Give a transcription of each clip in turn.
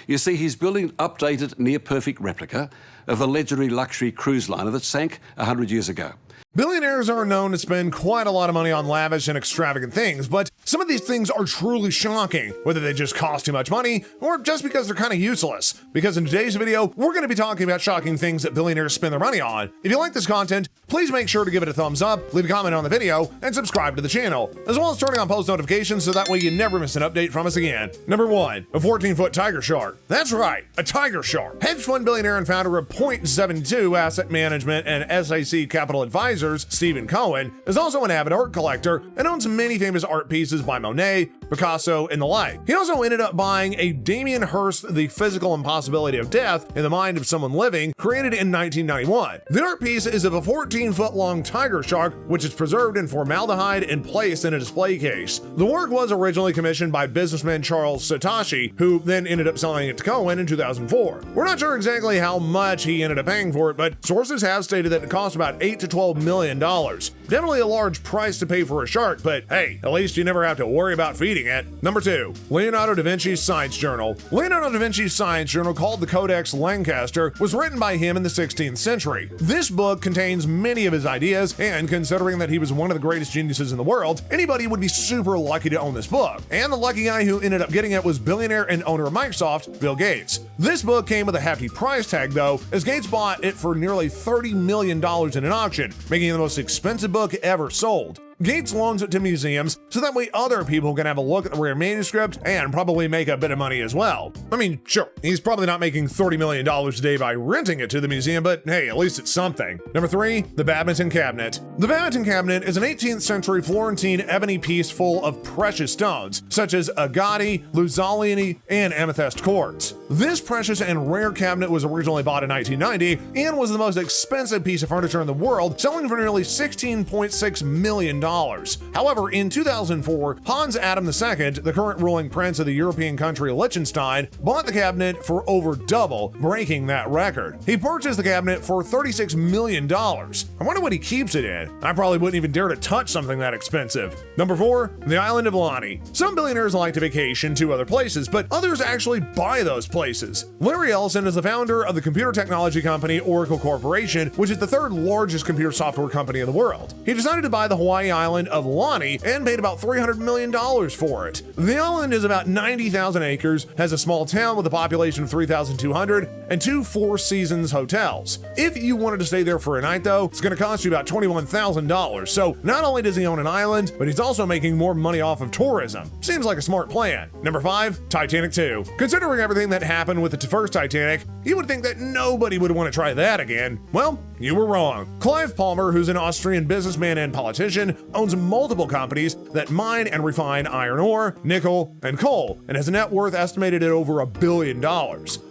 You see, he's building an updated, near-perfect replica of the legendary luxury cruise liner that sank 100 years ago. Billionaires are known to spend quite a lot of money on lavish and extravagant things, but some of these things are truly shocking, whether they just cost too much money or just because they're kind of useless. Because in today's video, we're going to be talking about shocking things that billionaires spend their money on. If you like this content, please make sure to give it a thumbs up, leave a comment on the video, and subscribe to the channel, as well as turning on post notifications so that way you never miss an update from us again. Number 1, a 14-foot tiger shark. That's right, a tiger shark. Hedge fund billionaire and founder of Point72 Asset Management and SAC Capital Advisors, Stephen Cohen, is also an avid art collector and owns many famous art pieces by Monet, Picasso, and the like. He also ended up buying a Damien Hirst The Physical Impossibility of Death in the Mind of Someone Living, created in 1991. The art piece is of a 14-foot-long tiger shark, which is preserved in formaldehyde and placed in a display case. The work was originally commissioned by businessman Charles Satoshi, who then ended up selling it to Cohen in 2004. We're not sure exactly how much he ended up paying for it, but sources have stated that it cost about $8 to $12 million. Definitely a large price to pay for a shark, but hey, at least you never have to worry about feeding it. Number 2, Leonardo da Vinci's Science Journal. Leonardo da Vinci's Science Journal, called the Codex Lancaster, was written by him in the 16th century. This book contains many of his ideas, and considering that he was one of the greatest geniuses in the world, anybody would be super lucky to own this book. And the lucky guy who ended up getting it was billionaire and owner of Microsoft, Bill Gates. This book came with a hefty price tag though, as Gates bought it for nearly $30 million in an auction, making it the most expensive book ever sold. Gates loans it to museums so that way other people can have a look at the rare manuscript and probably make a bit of money as well. I mean, sure, he's probably not making $30 million a day by renting it to the museum, but hey, at least it's something. Number 3, the Badminton Cabinet. The Badminton Cabinet is an 18th century Florentine ebony piece full of precious stones, such as agate, luzaliani, and amethyst quartz. This precious and rare cabinet was originally bought in 1990 and was the most expensive piece of furniture in the world, selling for nearly $16.6 million. However, in 2004, Hans Adam II, the current ruling prince of the European country Liechtenstein, bought the cabinet for over double, breaking that record. He purchased the cabinet for $36 million. I wonder what he keeps it in. I probably wouldn't even dare to touch something that expensive. Number 4, the island of Lani. Some billionaires like to vacation to other places, but others actually buy those places. Larry Ellison is the founder of the computer technology company Oracle Corporation, which is the 3rd largest computer software company in the world. He decided to buy the Hawaii island of Lani and paid about $300 million for it. The island is about 90,000 acres, has a small town with a population of 3,200, and 2 Four Seasons hotels. If you wanted to stay there for a night though, it's going to cost you about $21,000. So not only does he own an island, but he's also making more money off of tourism. Seems like a smart plan. Number 5, Titanic 2. Considering everything that happened with the first Titanic, you would think that nobody would want to try that again. Well, you were wrong. Clive Palmer, who's an Austrian businessman and politician, owns multiple companies that mine and refine iron ore, nickel, and coal, and has a net worth estimated at over $1 billion.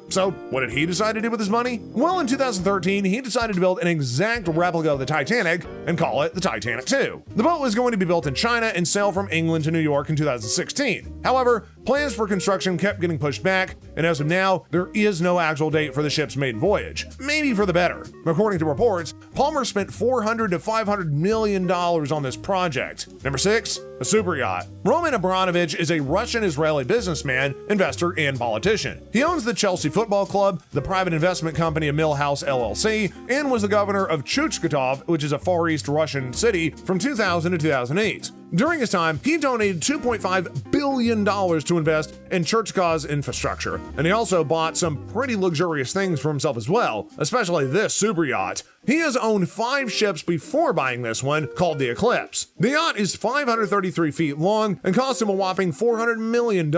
So, what did he decide to do with his money? Well, in 2013, he decided to build an exact replica of the Titanic and call it the Titanic 2. The boat was going to be built in China and sail from England to New York in 2016. However, plans for construction kept getting pushed back, and as of now, there is no actual date for the ship's maiden voyage. Maybe for the better. According to reports, Palmer spent $400 to $500 million on this project. Number 6, a super yacht. Roman Abramovich is a Russian-Israeli businessman, investor, and politician. He owns the Chelsea Football Club, the private investment company Millhouse LLC, and was the governor of Chuchkatov, which is a Far East Russian city, from 2000 to 2008. During his time, he donated $2.5 billion to invest in Churchkaw's infrastructure, and he also bought some pretty luxurious things for himself as well, especially this super yacht. He has owned 5 ships before buying this one, called the Eclipse. The yacht is 533 feet long and cost him a whopping $400 million.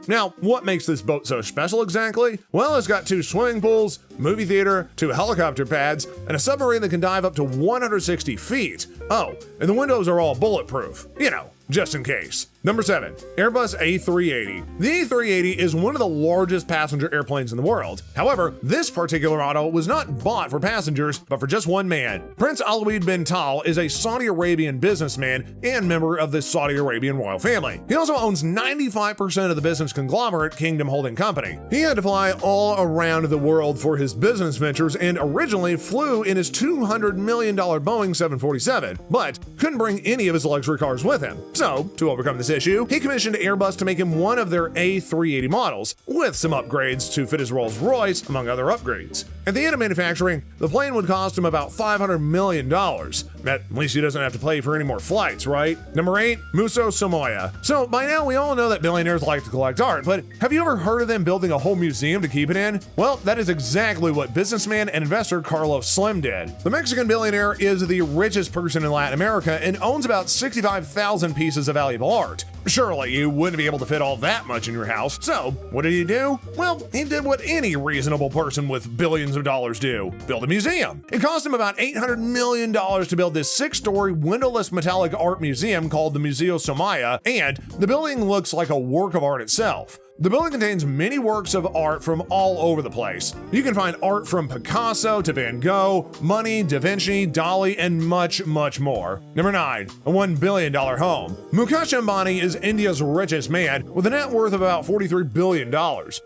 Now, what makes this boat so special exactly? Well, it's got 2 swimming pools, movie theater, 2 helicopter pads, and a submarine that can dive up to 160 feet. Oh, and the windows are all bulletproof. You know, just in case. Number 7, Airbus A380. The A380 is one of the largest passenger airplanes in the world. However, this particular model was not bought for passengers, but for just one man. Prince Alwaleed bin Tal is a Saudi Arabian businessman and member of the Saudi Arabian royal family. He also owns 95% of the business conglomerate Kingdom Holding Company. He had to fly all around the world for his business ventures and originally flew in his $200 million Boeing 747, but couldn't bring any of his luxury cars with him. So, to overcome this issue, he commissioned Airbus to make him one of their A380 models, with some upgrades to fit his Rolls-Royce, among other upgrades. At the end of manufacturing, the plane would cost him about $500 million. At least he doesn't have to pay for any more flights, right? Number 8, Musso Somoya. So by now we all know that billionaires like to collect art, but have you ever heard of them building a whole museum to keep it in? Well, that is exactly what businessman and investor Carlos Slim did. The Mexican billionaire is the richest person in Latin America and owns about 65,000 pieces of valuable art. Surely you wouldn't be able to fit all that much in your house. So, what did he do? Well, he did what any reasonable person with billions of dollars do: build a museum. It cost him about $800 million to build this 6-story windowless metallic art museum called the Museo Somoya, and the building looks like a work of art itself. The building contains many works of art from all over the place. You can find art from Picasso to Van Gogh, Monet, Da Vinci, Dali, and much, much more. Number 9, a $1 billion home. Mukesh Ambani is India's richest man with a net worth of about $43 billion.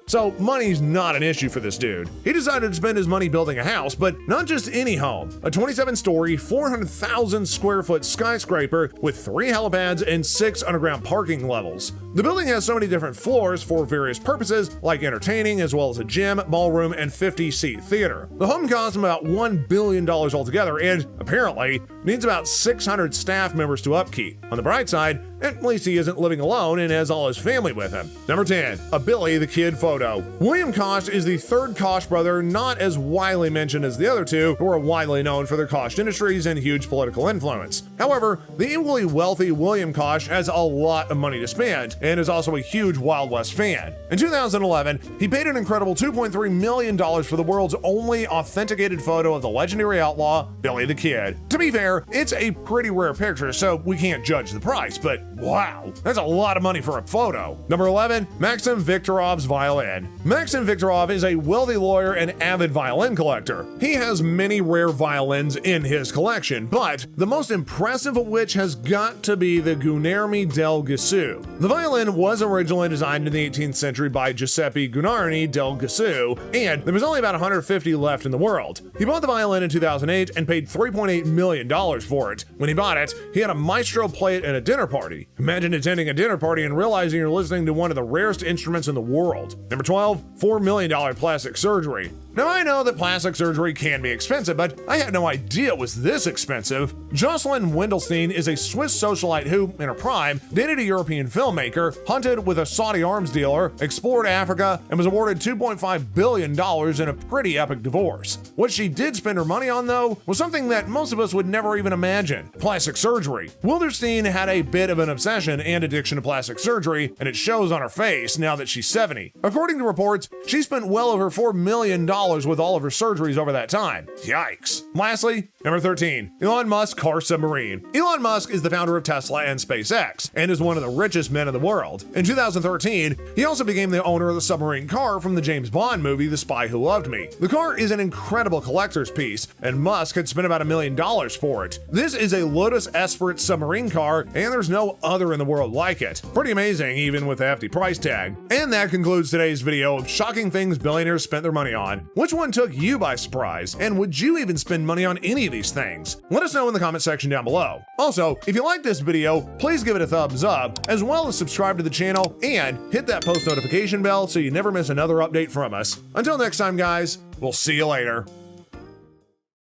So money's not an issue for this dude. He decided to spend his money building a house, but not just any home. A 27-story, 400,000 square foot skyscraper with 3 helipads and 6 underground parking levels. The building has so many different floors for various purposes, like entertaining, as well as a gym, ballroom, and 50-seat theater. The home cost him about $1 billion altogether, and apparently needs about 600 staff members to upkeep. On the bright side, at least he isn't living alone and has all his family with him. Number 10, a Billy the Kid photo. William Koch is the third Koch brother, not as widely mentioned as the other two, who are widely known for their Koch industries and huge political influence. However, the equally wealthy William Koch has a lot of money to spend, and is also a huge Wild West fan. In 2011, he paid an incredible $2.3 million for the world's only authenticated photo of the legendary outlaw, Billy the Kid. To be fair, it's a pretty rare picture, so we can't judge the price, but wow, that's a lot of money for a photo. Number 11, Maxim Viktorov's violin. Maxim Viktorov is a wealthy lawyer and avid violin collector. He has many rare violins in his collection, but the most impressive of which has got to be the Guglielmo del Gesù. The violin was originally designed in the 18th century by Giuseppe Guglielmo del Gesù, and there was only about 150 left in the world. He bought the violin in 2008 and paid $3.8 million for it. When he bought it, he had a maestro play it at a dinner party. Imagine attending a dinner party and realizing you're listening to one of the rarest instruments in the world. Number 12, $4 million plastic surgery. Now, I know that plastic surgery can be expensive, but I had no idea it was this expensive. Jocelyn Wendelstein is a Swiss socialite who, in her prime, dated a European filmmaker, hunted with a Saudi arms dealer, explored Africa, and was awarded $2.5 billion in a pretty epic divorce. What she did spend her money on, though, was something that most of us would never even imagine: plastic surgery. Wilderstein had a bit of an obsession and addiction to plastic surgery, and it shows on her face now that she's 70. According to reports, she spent well over $4 million with all of her surgeries over that time. Yikes. Lastly, number 13, Elon Musk's car submarine. Elon Musk is the founder of Tesla and SpaceX, and is one of the richest men in the world. In 2013, he also became the owner of the submarine car from the James Bond movie, The Spy Who Loved Me. The car is an incredible collector's piece, and Musk had spent about $1 million for it. This is a Lotus Esprit submarine car, and there's no other in the world like it. Pretty amazing, even with a hefty price tag. And that concludes today's video of shocking things billionaires spent their money on. Which one took you by surprise? And would you even spend money on any of these things? Let us know in the comment section down below. Also, if you like this video, please give it a thumbs up, as well as subscribe to the channel and hit that post notification bell so you never miss another update from us. Until next time, guys, we'll see you later.